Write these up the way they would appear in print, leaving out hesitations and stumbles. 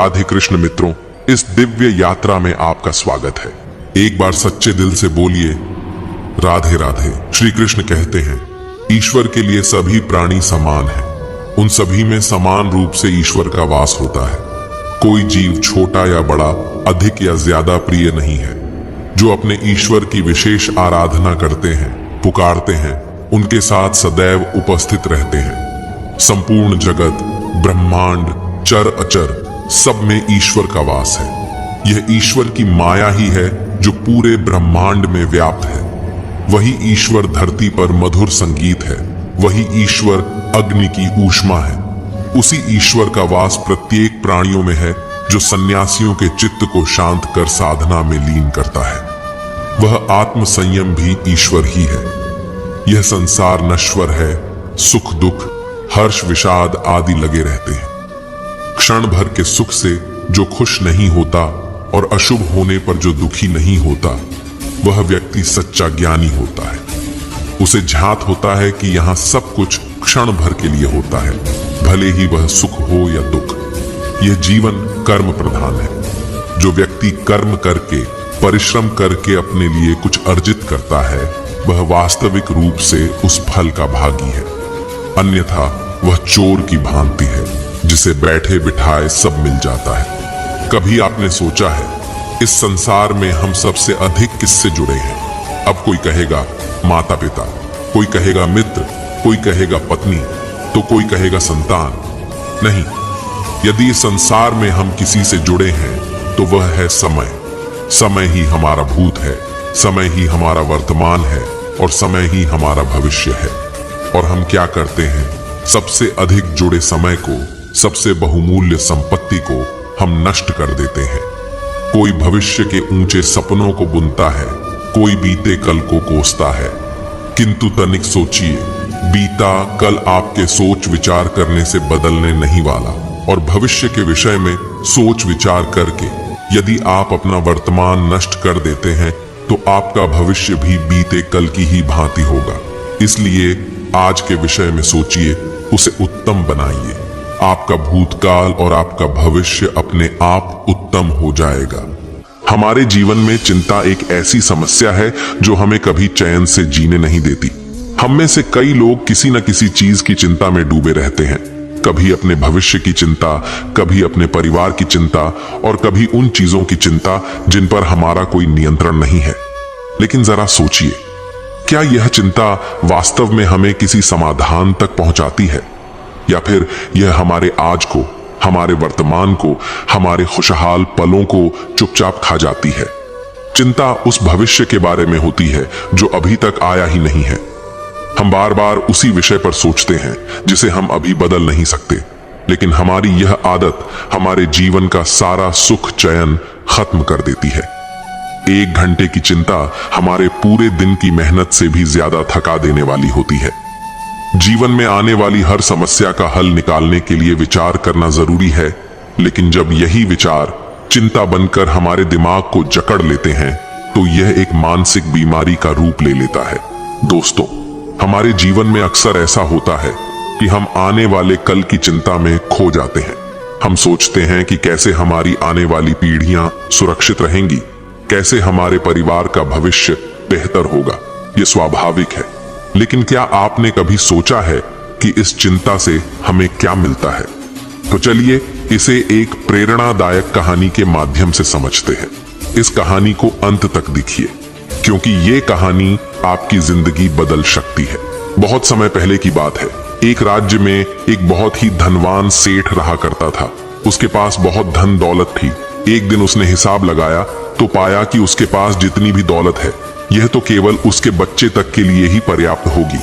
राधे कृष्ण मित्रों, इस दिव्य यात्रा में आपका स्वागत है। एक बार सच्चे दिल से बोलिए राधे राधे। श्री कृष्ण कहते हैं, ईश्वर के लिए सभी प्राणी समान हैं। उन सभी में समान रूप से ईश्वर का वास होता है। कोई जीव छोटा या बड़ा, अधिक या ज्यादा प्रिय नहीं है। जो अपने ईश्वर की विशेष आराधना करते हैं, पुकारते हैं, उनके साथ सदैव उपस्थित रहते हैं। संपूर्ण जगत, ब्रह्मांड, चर अचर, सब में ईश्वर का वास है। यह ईश्वर की माया ही है जो पूरे ब्रह्मांड में व्याप्त है। वही ईश्वर धरती पर मधुर संगीत है। वही ईश्वर अग्नि की ऊष्मा है। उसी ईश्वर का वास प्रत्येक प्राणियों में है जो सन्यासियों के चित्त को शांत कर साधना में लीन करता है। वह आत्म संयम भी ईश्वर ही है। यह संसार नश्वर है। सुख दुख, हर्ष विषाद आदि लगे रहते हैं। क्षण भर के सुख से जो खुश नहीं होता और अशुभ होने पर जो दुखी नहीं होता, वह व्यक्ति सच्चा ज्ञानी होता है। उसे झात होता है कि यहाँ सब कुछ क्षण भर के लिए होता है, भले ही वह सुख हो या दुख। यह जीवन कर्म प्रधान है। जो व्यक्ति कर्म करके, परिश्रम करके अपने लिए कुछ अर्जित करता है, वह वास्तविक रूप से उस फल का भागी है। अन्यथा वह चोर की भांति है जिसे बैठे बिठाए सब मिल जाता है। कभी आपने सोचा है, इस संसार में हम सबसे अधिक किससे जुड़े हैं? अब कोई कहेगा माता पिता, कोई कहेगा मित्र, कोई कहेगा पत्नी, तो कोई कहेगा संतान। नहीं, यदि इस संसार में हम किसी से जुड़े हैं तो वह है समय। समय ही हमारा भूत है, समय ही हमारा वर्तमान है और समय ही हमारा भविष्य है। और हम क्या करते हैं? सबसे अधिक जुड़े समय को, सबसे बहुमूल्य संपत्ति को हम नष्ट कर देते हैं। कोई भविष्य के ऊंचे सपनों को बुनता है, कोई बीते कल को कोसता है। किंतु तनिक सोचिए, बीता कल आपके सोच विचार करने से बदलने नहीं वाला। और भविष्य के विषय में सोच विचार करके यदि आप अपना वर्तमान नष्ट कर देते हैं तो आपका भविष्य भी बीते कल की ही भांति होगा। इसलिए आज के विषय में सोचिए, उसे उत्तम बनाइए। आपका भूतकाल और आपका भविष्य अपने आप उत्तम हो जाएगा। हमारे जीवन में चिंता एक ऐसी समस्या है जो हमें कभी चैन से जीने नहीं देती। हम में से कई लोग किसी न किसी चीज की चिंता में डूबे रहते हैं। कभी अपने भविष्य की चिंता, कभी अपने परिवार की चिंता और कभी उन चीजों की चिंता जिन पर हमारा कोई नियंत्रण नहीं है। लेकिन जरा सोचिए, क्या यह चिंता वास्तव में हमें किसी समाधान तक पहुंचाती है? या फिर यह हमारे आज को, हमारे वर्तमान को, हमारे खुशहाल पलों को चुपचाप खा जाती है? चिंता उस भविष्य के बारे में होती है जो अभी तक आया ही नहीं है। हम बार बार उसी विषय पर सोचते हैं जिसे हम अभी बदल नहीं सकते। लेकिन हमारी यह आदत हमारे जीवन का सारा सुख चैन खत्म कर देती है। 1 घंटे की चिंता हमारे पूरे दिन की मेहनत से भी ज्यादा थका देने वाली होती है। जीवन में आने वाली हर समस्या का हल निकालने के लिए विचार करना जरूरी है, लेकिन जब यही विचार चिंता बनकर हमारे दिमाग को जकड़ लेते हैं तो यह एक मानसिक बीमारी का रूप ले लेता है। दोस्तों, हमारे जीवन में अक्सर ऐसा होता है कि हम आने वाले कल की चिंता में खो जाते हैं। हम सोचते हैं कि कैसे हमारी आने वाली पीढ़ियां सुरक्षित रहेंगी, कैसे हमारे परिवार का भविष्य बेहतर होगा। यह स्वाभाविक है, लेकिन क्या आपने कभी सोचा है कि इस चिंता से हमें क्या मिलता है? तो चलिए इसे एक प्रेरणादायक कहानी के माध्यम से समझते हैं। इस कहानी को अंत तक देखिए, क्योंकि ये कहानी आपकी जिंदगी बदल सकती है। बहुत समय पहले की बात है। एक राज्य में एक बहुत ही धनवान सेठ रहा करता था। उसके पास बहुत धन दौलत थी। एक दिन उसने हिसाब लगाया तो पाया कि उसके पास जितनी भी दौलत है, यह तो केवल उसके बच्चे तक के लिए ही पर्याप्त होगी।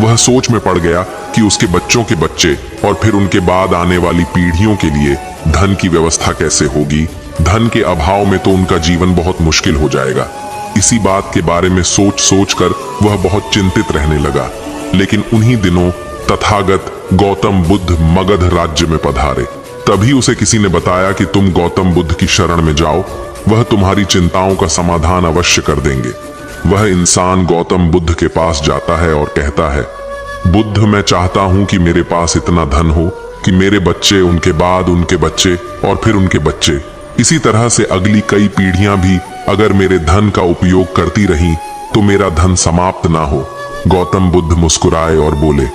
वह सोच में पड़ गया कि उसके बच्चों के बच्चे और फिर उनके बाद आने वाली पीढ़ियों के लिए धन की व्यवस्था कैसे होगी। धन के अभाव में तो उनका जीवन बहुत मुश्किल हो जाएगा। इसी बात के बारे में सोच सोच कर वह बहुत चिंतित रहने लगा। लेकिन उन्हीं दिनों तथागत गौतम बुद्ध मगध राज्य में पधारे। तभी उसे किसी ने बताया कि तुम गौतम बुद्ध की शरण में जाओ, वह तुम्हारी चिंताओं का समाधान अवश्य कर देंगे। वह इंसान गौतम बुद्ध के पास जाता है और कहता है, बुद्ध, मैं चाहता हूं कि मेरे पास इतना धन हो कि मेरे बच्चे, उनके बाद उनके बच्चे और फिर उनके बच्चे, इसी तरह से अगली कई पीढ़ियां भी अगर मेरे धन का उपयोग करती रहीं तो मेरा धन समाप्त ना हो। गौतम बुद्ध मुस्कुराए और बोले,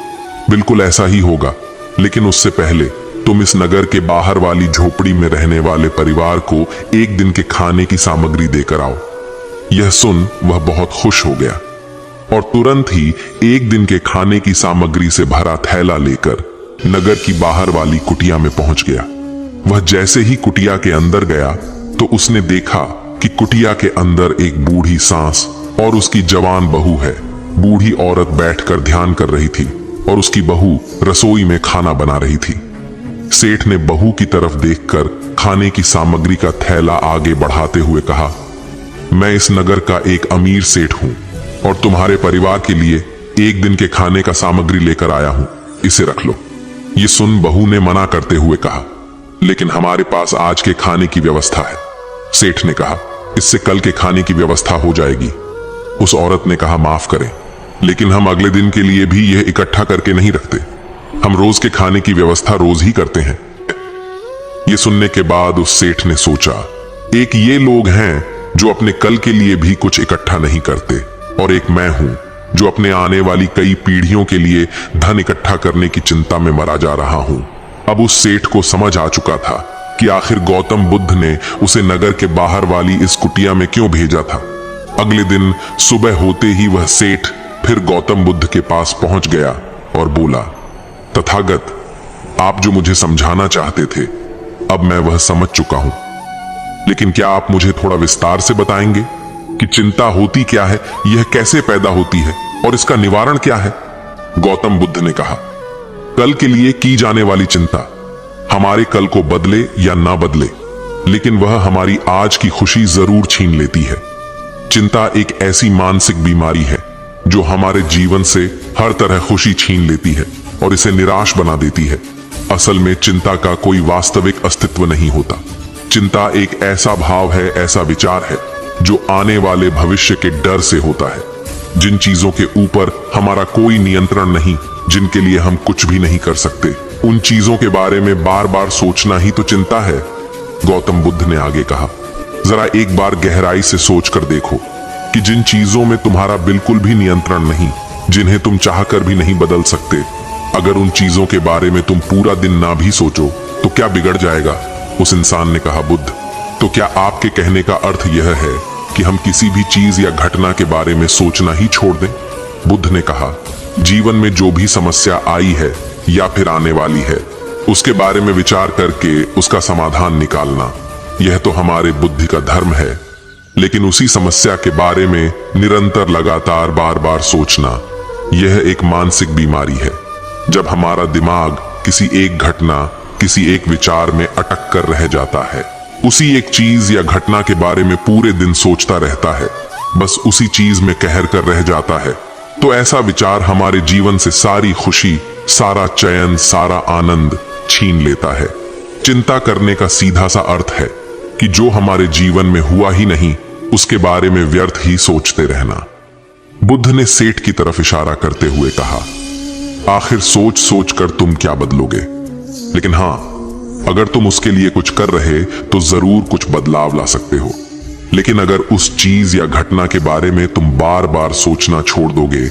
बिल्कुल ऐसा ही होगा, लेकिन उससे पहले तुम इस नगर के बाहर वाली झोपड़ी में रहने वाले परिवार को एक दिन के खाने की सामग्री देकर आओ। यह सुन वह बहुत खुश हो गया और तुरंत ही एक दिन के खाने की सामग्री से भरा थैला लेकर नगर की बाहर वाली कुटिया में पहुंच गया। वह जैसे ही कुटिया के अंदर गया तो उसने देखा कि कुटिया के अंदर एक बूढ़ी सास और उसकी जवान बहू है। बूढ़ी औरत बैठकर ध्यान कर रही थी और उसकी बहू रसोई में खाना बना रही थी। सेठ ने बहू की तरफ देखकर खाने की सामग्री का थैला आगे बढ़ाते हुए कहा, मैं इस नगर का एक अमीर सेठ हूं और तुम्हारे परिवार के लिए एक दिन के खाने का सामग्री लेकर आया हूं, इसे रख लो। ये सुन बहू ने मना करते हुए कहा, लेकिन हमारे पास आज के खाने की व्यवस्था है। सेठ ने कहा, इससे कल के खाने की व्यवस्था हो जाएगी। उस औरत ने कहा, माफ करें, लेकिन हम अगले दिन के लिए भी यह इकट्ठा करके नहीं रखते। हम रोज के खाने की व्यवस्था रोज ही करते हैं। यह सुनने के बाद उस सेठ ने सोचा, एक ये लोग हैं जो अपने कल के लिए भी कुछ इकट्ठा नहीं करते और एक मैं हूं जो अपने आने वाली कई पीढ़ियों के लिए धन इकट्ठा करने की चिंता में मरा जा रहा हूं। अब उस सेठ को समझ आ चुका था कि आखिर गौतम बुद्ध ने उसे नगर के बाहर वाली इस कुटिया में क्यों भेजा था। अगले दिन सुबह होते ही वह सेठ फिर गौतम बुद्ध के पास पहुंच गया और बोला, तथागत, आप जो मुझे समझाना चाहते थे अब मैं वह समझ चुका हूं, लेकिन क्या आप मुझे थोड़ा विस्तार से बताएंगे कि चिंता होती क्या है, यह कैसे पैदा होती है और इसका निवारण क्या है। गौतम बुद्ध ने कहा, कल के लिए की जाने वाली चिंता हमारे कल को बदले या ना बदले, लेकिन वह हमारी आज की खुशी जरूर छीन लेती है। चिंता एक ऐसी मानसिक बीमारी है जो हमारे जीवन से हर तरह खुशी छीन लेती है और इसे निराश बना देती है। असल में चिंता का कोई वास्तविक अस्तित्व नहीं होता। चिंता एक ऐसा भाव है, ऐसा विचार है जो आने वाले भविष्य के डर से होता है। जिन चीजों के ऊपर हमारा कोई नियंत्रण नहीं, जिनके लिए हम कुछ भी नहीं कर सकते, उन चीजों के बारे में बार बार सोचना ही तो चिंता है। गौतम बुद्ध ने आगे कहा, जरा एक बार गहराई से सोचकर देखो कि जिन चीजों में तुम्हारा बिल्कुल भी नियंत्रण नहीं, जिन्हें तुम चाहकर भी नहीं बदल सकते, अगर उन चीजों के बारे में तुम पूरा दिन ना भी सोचो तो क्या बिगड़ जाएगा। उस इंसान ने कहा, बुद्ध, तो क्या आपके कहने का अर्थ यह है कि हम किसी भी चीज या घटना के बारे में सोचना ही छोड़ दें? बुद्ध ने कहा, जीवन में जो भी समस्या आई है या फिर आने वाली है, उसके बारे में विचार करके उसका समाधान निकालना, यह तो हमारे बुद्धि का धर्म है। लेकिन उसी समस्या के बारे में निरंतर लगातार बार बार सोचना, यह एक मानसिक बीमारी है। जब हमारा दिमाग किसी एक घटना, किसी एक विचार में अटक कर रह जाता है, उसी एक चीज या घटना के बारे में पूरे दिन सोचता रहता है, बस उसी चीज में कहर कर रह जाता है, तो ऐसा विचार हमारे जीवन से सारी खुशी, सारा चैन, सारा आनंद छीन लेता है। चिंता करने का सीधा सा अर्थ है कि जो हमारे जीवन में हुआ ही नहीं, उसके बारे में व्यर्थ ही सोचते रहना। बुद्ध ने सेठ की तरफ इशारा करते हुए कहा, आखिर सोच सोच कर तुम क्या बदलोगे, लेकिन हां, अगर तुम उसके लिए कुछ कर रहे तो जरूर कुछ बदलाव ला सकते हो। लेकिन अगर उस चीज या घटना के बारे में तुम बार बार सोचना छोड़ दोगे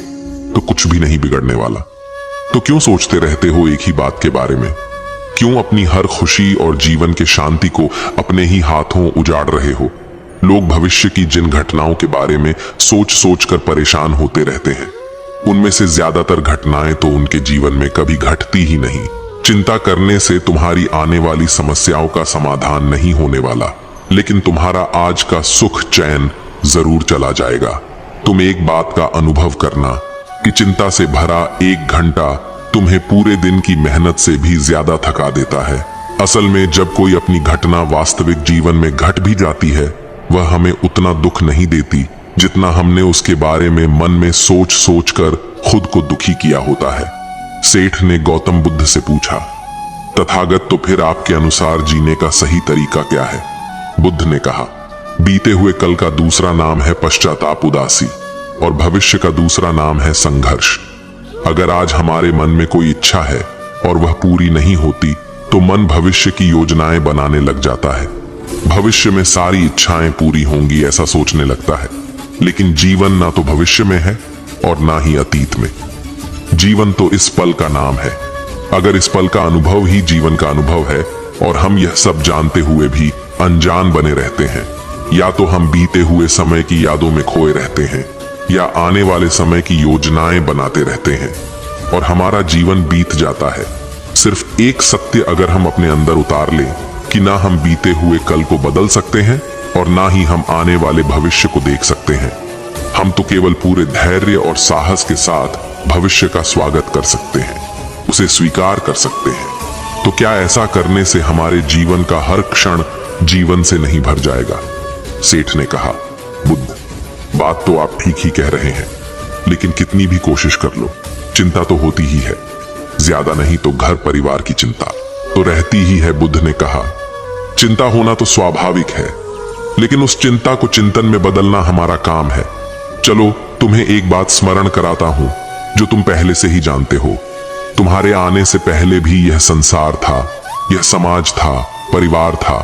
तो कुछ भी नहीं बिगड़ने वाला। तो क्यों सोचते रहते हो एक ही बात के बारे में? क्यों अपनी हर खुशी और जीवन के शांति को अपने ही हाथों उजाड़ रहे हो? लोग भविष्य की जिन घटनाओं के बारे में सोच सोच कर परेशान होते रहते हैं, उनमें से ज्यादातर घटनाएं तो उनके जीवन में कभी घटती ही नहीं। चिंता करने से तुम्हारी आने वाली समस्याओं का समाधान नहीं होने वाला, लेकिन तुम्हारा आज का सुख चैन जरूर चला जाएगा। तुम एक बात का अनुभव करना कि चिंता से भरा एक घंटा तुम्हें पूरे दिन की मेहनत से भी ज्यादा थका देता है। असल में जब कोई अपनी घटना वास्तविक जीवन में घट भी जाती है, वह हमें उतना दुख नहीं देती जितना हमने उसके बारे में मन में सोच सोच कर खुद को दुखी किया होता है। सेठ ने गौतम बुद्ध से पूछा, तथागत, तो फिर आपके अनुसार जीने का सही तरीका क्या है? बुद्ध ने कहा, बीते हुए कल का दूसरा नाम है पश्चाताप, उदासी, और भविष्य का दूसरा नाम है संघर्ष। अगर आज हमारे मन में कोई इच्छा है और वह पूरी नहीं होती तो मन भविष्य की योजनाएं बनाने लग जाता है। भविष्य में सारी इच्छाएं पूरी होंगी ऐसा सोचने लगता है। लेकिन जीवन ना तो भविष्य में है और ना ही अतीत में। जीवन तो इस पल का नाम है। अगर इस पल का अनुभव ही जीवन का अनुभव है और हम यह सब जानते हुए भी अनजान बने रहते हैं, या तो हम बीते हुए समय की यादों में खोए रहते हैं या आने वाले समय की योजनाएं बनाते रहते हैं और हमारा जीवन बीत जाता है। सिर्फ एक सत्य अगर हम अपने अंदर उतार लें कि ना हम बीते हुए कल को बदल सकते हैं और ना ही हम आने वाले भविष्य को देख सकते हैं। हम तो केवल पूरे धैर्य और साहस के साथ भविष्य का स्वागत कर सकते हैं, उसे स्वीकार कर सकते हैं। तो क्या ऐसा करने से हमारे जीवन का हर क्षण जीवन से नहीं भर जाएगा? सेठ ने कहा, बुद्ध, बात तो आप ठीक ही कह रहे हैं, लेकिन कितनी भी कोशिश कर लो, चिंता तो होती ही है। ज्यादा नहीं तो घर परिवार की चिंता तो रहती ही है। बुद्ध ने कहा, चिंता होना तो स्वाभाविक है, लेकिन उस चिंता को चिंतन में बदलना हमारा काम है। चलो तुम्हें एक बात स्मरण कराता हूं जो तुम पहले से ही जानते हो। तुम्हारे आने से पहले भी यह संसार था, यह समाज था, परिवार था,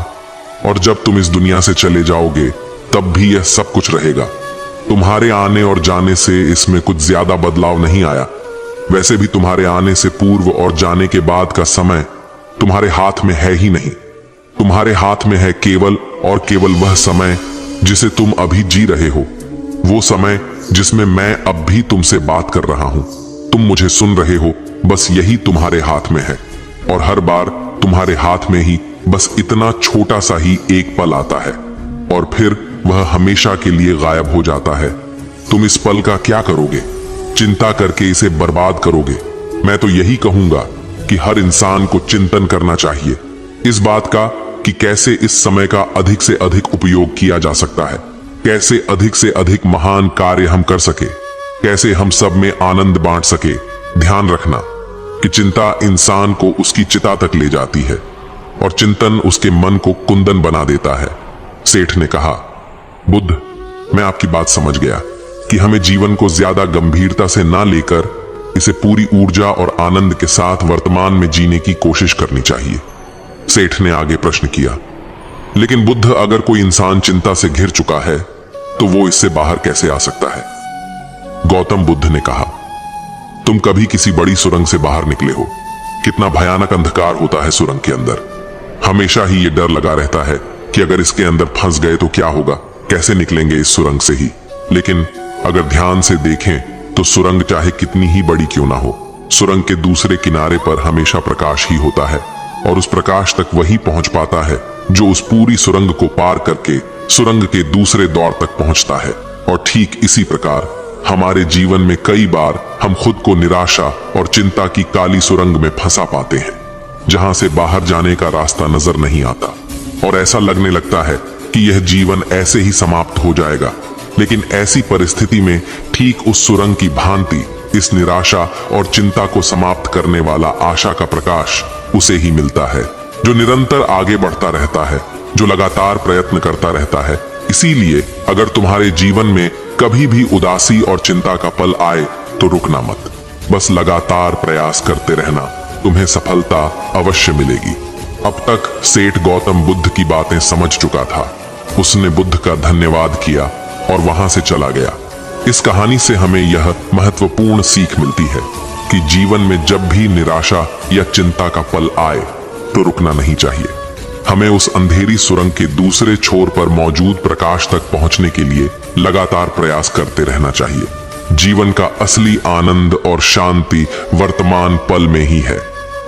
और जब तुम इस दुनिया से चले जाओगे तब भी यह सब कुछ रहेगा। तुम्हारे आने और जाने से इसमें कुछ ज्यादा बदलाव नहीं आया। वैसे भी तुम्हारे आने से पूर्व और जाने के बाद का समय तुम्हारे हाथ में है ही नहीं। तुम्हारे हाथ में है केवल और केवल वह समय जिसे तुम अभी जी रहे हो, वो समय जिसमें मैं अब भी तुमसे बात कर रहा हूं, तुम मुझे सुन रहे हो। बस यही तुम्हारे हाथ में है और हर बार तुम्हारे हाथ में ही बस इतना छोटा सा ही एक पल आता है और फिर वह हमेशा के लिए गायब हो जाता है। तुम इस पल का क्या करोगे? चिंता करके इसे बर्बाद करोगे? मैं तो यही कहूंगा कि हर इंसान को चिंतन करना चाहिए इस बात का कि कैसे इस समय का अधिक से अधिक उपयोग किया जा सकता है, कैसे अधिक से अधिक महान कार्य हम कर सके, कैसे हम सब में आनंद बांट सके। ध्यान रखना कि चिंता इंसान को उसकी चिता तक ले जाती है और चिंतन उसके मन को कुंदन बना देता है। सेठ ने कहा, बुद्ध, मैं आपकी बात समझ गया कि हमें जीवन को ज्यादा गंभीरता से ना लेकर इसे पूरी ऊर्जा और आनंद के साथ वर्तमान में जीने की कोशिश करनी चाहिए। सेठ ने आगे प्रश्न किया, लेकिन बुद्ध, अगर कोई इंसान चिंता से घिर चुका है तो वो इससे बाहर कैसे आ सकता है? गौतम बुद्ध ने कहा, तुम कभी किसी बड़ी सुरंग से बाहर निकले हो? कितना भयानक अंधकार होता है सुरंग के अंदर। हमेशा ही ये डर लगा रहता है कि अगर इसके अंदर फंस गए तो क्या होगा, कैसे निकलेंगे इस सुरंग से ही। लेकिन अगर ध्यान से देखें तो सुरंग चाहे कितनी ही बड़ी क्यों ना हो, सुरंग के दूसरे किनारे पर हमेशा प्रकाश ही होता है और उस प्रकाश तक वही पहुंच पाता है जो उस पूरी सुरंग को पार करके सुरंग के दूसरे दौर तक पहुंचता है। और ठीक इसी प्रकार हमारे जीवन में कई बार हम खुद को निराशा और चिंता की काली सुरंग में फंसा पाते हैं, जहां से बाहर जाने का रास्ता नजर नहीं आता और ऐसा लगने लगता है कि यह जीवन ऐसे ही समाप्त हो जाएगा। लेकिन ऐसी परिस्थिति में ठीक उस सुरंग की भांति इस निराशा और चिंता को समाप्त करने वाला आशा का प्रकाश उसे ही मिलता है, जो निरंतर आगे बढ़ता रहता है, जो लगातार प्रयत्न करता रहता है। इसीलिए अगर तुम्हारे जीवन में कभी भी उदासी और चिंता का पल आए तो रुकना मत, बस लगातार प्रयास करते रहना, तुम्हें सफलता अवश्य मिलेगी। अब तक सेठ गौतम बुद्ध की बातें समझ चुका था। उसने बुद्ध का धन्यवाद किया और वहां से चला गया। इस कहानी से हमें यह महत्वपूर्ण सीख मिलती है कि जीवन में जब भी निराशा या चिंता का पल आए तो रुकना नहीं चाहिए। हमें उस अंधेरी सुरंग के दूसरे छोर पर मौजूद प्रकाश तक पहुंचने के लिए लगातार प्रयास करते रहना चाहिए। जीवन का असली आनंद और शांति वर्तमान पल में ही है।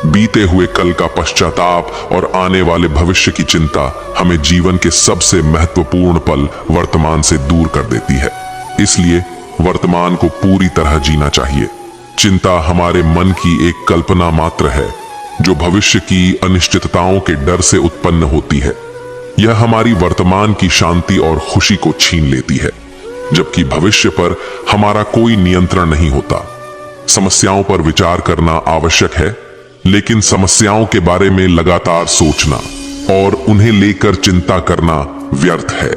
बीते हुए कल का पश्चाताप और आने वाले भविष्य की चिंता हमें जीवन के सबसे महत्वपूर्ण पल वर्तमान से दूर कर देती है। इसलिए वर्तमान को पूरी तरह जीना चाहिए। चिंता हमारे मन की एक कल्पना मात्र है जो भविष्य की अनिश्चितताओं के डर से उत्पन्न होती है। यह हमारी वर्तमान की शांति और खुशी को छीन लेती है, जबकि भविष्य पर हमारा कोई नियंत्रण नहीं होता। समस्याओं पर विचार करना आवश्यक है, लेकिन समस्याओं के बारे में लगातार सोचना और उन्हें लेकर चिंता करना व्यर्थ है।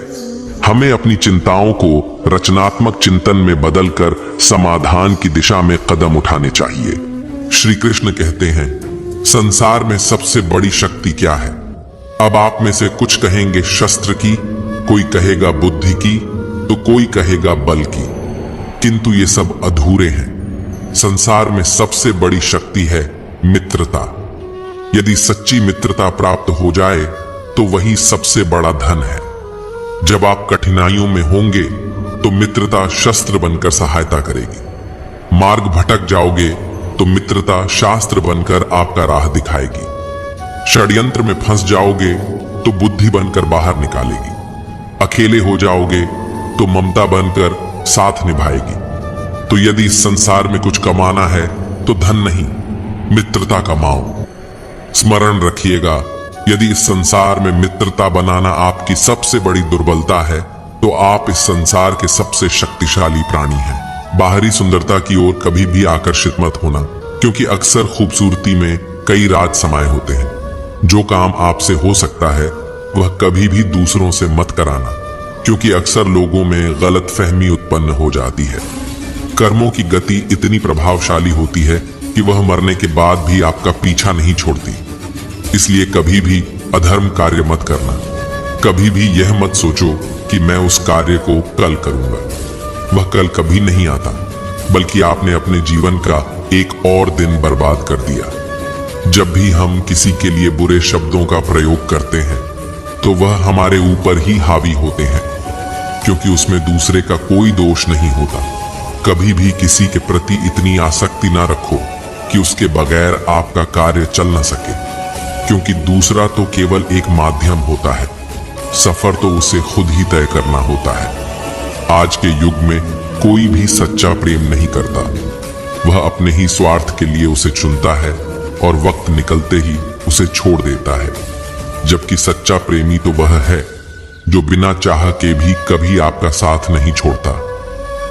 हमें अपनी चिंताओं को रचनात्मक चिंतन में बदलकर समाधान की दिशा में कदम उठाने चाहिए। श्री कृष्ण कहते हैं, संसार में सबसे बड़ी शक्ति क्या है? अब आप में से कुछ कहेंगे शस्त्र की, कोई कहेगा बुद्धि की, तो कोई कहेगा बल की, किंतु ये सब अधूरे हैं। संसार में सबसे बड़ी शक्ति है मित्रता। यदि सच्ची मित्रता प्राप्त हो जाए तो वही सबसे बड़ा धन है। जब आप कठिनाइयों में होंगे तो मित्रता शस्त्र बनकर सहायता करेगी। मार्ग भटक जाओगे तो मित्रता शास्त्र बनकर आपका राह दिखाएगी। षड्यंत्र में फंस जाओगे तो बुद्धि बनकर बाहर निकालेगी। अकेले हो जाओगे तो ममता बनकर साथ निभाएगी। तो यदि इस संसार में कुछ कमाना है तो धन नहीं, मित्रता कमाओ। स्मरण रखिएगा, यदि इस संसार में मित्रता बनाना आपकी सबसे बड़ी दुर्बलता है तो आप इस संसार के सबसे शक्तिशाली प्राणी हैं। बाहरी सुंदरता की ओर कभी भी आकर्षित मत होना, क्योंकि अक्सर खूबसूरती में कई राज समाये होते हैं। जो काम आपसे हो सकता है वह कभी भी दूसरों से मत कराना, क्योंकि अक्सर लोगों में गलतफहमी उत्पन्न हो जाती है। कर्मों की गति इतनी प्रभावशाली होती है कि वह मरने के बाद भी आपका पीछा नहीं छोड़ती। इसलिए कभी भी अधर्म कार्य मत करना। कभी भी यह मत सोचो कि मैं उस कार्य को कल करूंगा। वह कल कभी नहीं आता, बल्कि आपने अपने जीवन का एक और दिन बर्बाद कर दिया। जब भी हम किसी के लिए बुरे शब्दों का प्रयोग करते हैं तो वह हमारे ऊपर ही हावी होते हैं, क्योंकि उसमें दूसरे का कोई दोष नहीं होता। कभी भी किसी के प्रति इतनी आसक्ति ना रखो कि उसके बगैर आपका कार्य चल न सके, क्योंकि दूसरा तो केवल एक माध्यम होता है, सफर तो उसे खुद ही तय करना होता है। आज के युग में कोई भी सच्चा प्रेम नहीं करता, वह अपने ही स्वार्थ के लिए उसे चुनता है और वक्त निकलते ही उसे छोड़ देता है। जबकि सच्चा प्रेमी तो वह है जो बिना चाह के भी कभी आपका साथ नहीं छोड़ता।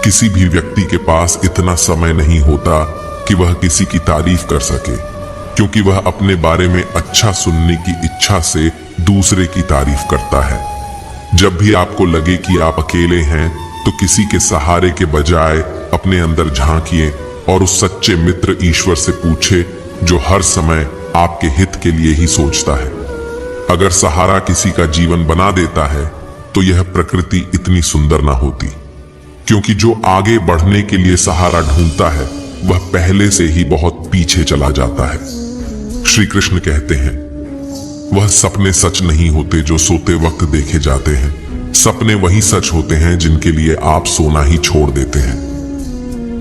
किसी भी व्यक्ति के पास इतना समय नहीं होता कि वह किसी की तारीफ कर सके, क्योंकि वह अपने बारे में अच्छा सुनने की इच्छा से दूसरे की तारीफ करता है। जब भी आपको लगे कि आप अकेले हैं तो किसी के सहारे के बजाय अपने अंदर झांकिए और उस सच्चे मित्र ईश्वर से पूछे जो हर समय आपके हित के लिए ही सोचता है। अगर सहारा किसी का जीवन बना देता है तो यह प्रकृति इतनी सुंदर ना होती, क्योंकि जो आगे बढ़ने के लिए सहारा ढूंढता है वह पहले से ही बहुत पीछे चला जाता है। श्री कृष्ण कहते हैं, वह सपने सच नहीं होते जो सोते वक्त देखे जाते हैं। सपने वही सच होते हैं जिनके लिए आप सोना ही छोड़ देते हैं।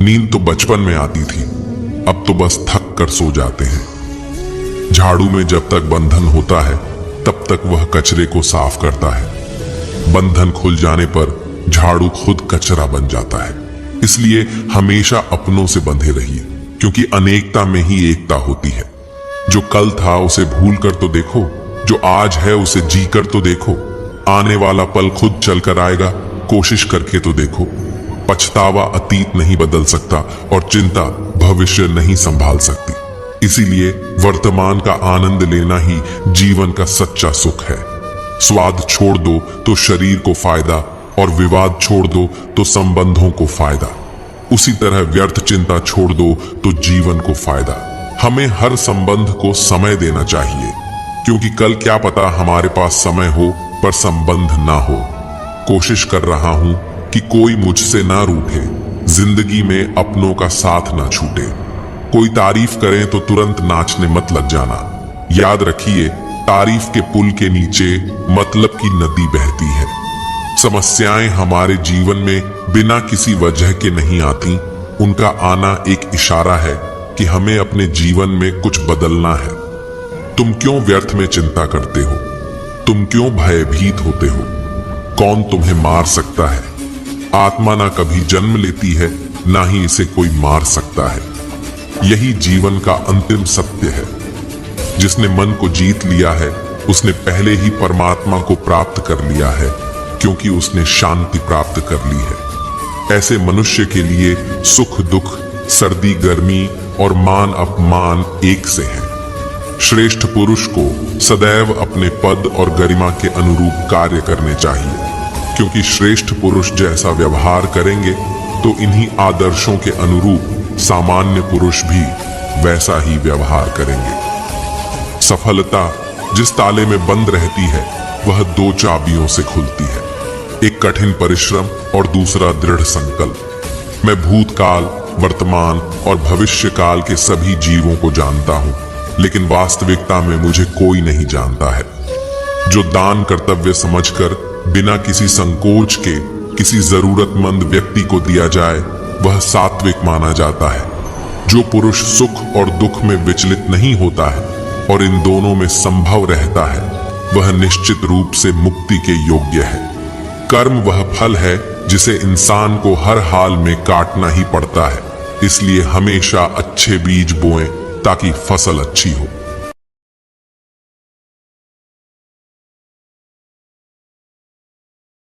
नींद तो बचपन में आती थी, अब तो बस थक कर सो जाते हैं। झाड़ू में जब तक बंधन होता है तब तक वह कचरे को साफ करता है। बंधन खुल जाने पर झाड़ू खुद कचरा बन जाता है। इसलिए हमेशा अपनों से बंधे रहिए, क्योंकि अनेकता में ही एकता होती है। जो कल था उसे भूल कर तो देखो, जो आज है उसे जी कर तो देखो। आने वाला पल खुद चलकर आएगा, कोशिश करके तो देखो। पछतावा अतीत नहीं बदल सकता और चिंता भविष्य नहीं संभाल सकती। इसीलिए वर्तमान का आनंद लेना ही जीवन का सच्चा सुख है। स्वाद छोड़ दो तो शरीर को फायदा, और विवाद छोड़ दो तो संबंधों को फायदा। उसी तरह व्यर्थ चिंता छोड़ दो तो जीवन को फायदा। हमें हर संबंध को समय देना चाहिए, क्योंकि कल क्या पता हमारे पास समय हो पर संबंध ना हो। कोशिश कर रहा हूं कि कोई मुझसे ना रूठे, जिंदगी में अपनों का साथ ना छूटे। कोई तारीफ करे तो तुरंत नाचने मत लग जाना। याद रखिए, तारीफ के पुल के नीचे मतलब की नदी बहती है। समस्याएं हमारे जीवन में बिना किसी वजह के नहीं आती, उनका आना एक इशारा है कि हमें अपने जीवन में कुछ बदलना है। तुम क्यों व्यर्थ में चिंता करते हो? तुम क्यों भयभीत होते हो? कौन तुम्हें मार सकता है? आत्मा ना कभी जन्म लेती है, ना ही इसे कोई मार सकता है। यही जीवन का अंतिम सत्य है। जिसने मन को जीत लिया है उसने पहले ही परमात्मा को प्राप्त कर लिया है, क्योंकि उसने शांति प्राप्त कर ली है। ऐसे मनुष्य के लिए सुख दुख, सर्दी गर्मी और मान अपमान एक से है। श्रेष्ठ पुरुष को सदैव अपने पद और गरिमा के अनुरूप कार्य करने चाहिए, क्योंकि श्रेष्ठ पुरुष जैसा व्यवहार करेंगे तो इन्हीं आदर्शों के अनुरूप सामान्य पुरुष भी वैसा ही व्यवहार करेंगे। सफलता जिस ताले में बंद रहती है वह 2 चाबियों से खुलती है, एक कठिन परिश्रम और दूसरा दृढ़ संकल्प। मैं भूतकाल, वर्तमान और भविष्य काल के सभी जीवों को जानता हूँ, लेकिन वास्तविकता में मुझे कोई नहीं जानता है। जो दान कर्तव्य समझकर बिना किसी संकोच के किसी जरूरतमंद व्यक्ति को दिया जाए वह सात्विक माना जाता है। जो पुरुष सुख और दुख में विचलित नहीं होता है और इन दोनों में संभव रहता है वह निश्चित रूप से मुक्ति के योग्य है। कर्म वह फल है जिसे इंसान को हर हाल में काटना ही पड़ता है, इसलिए हमेशा अच्छे बीज बोएं ताकि फसल अच्छी हो।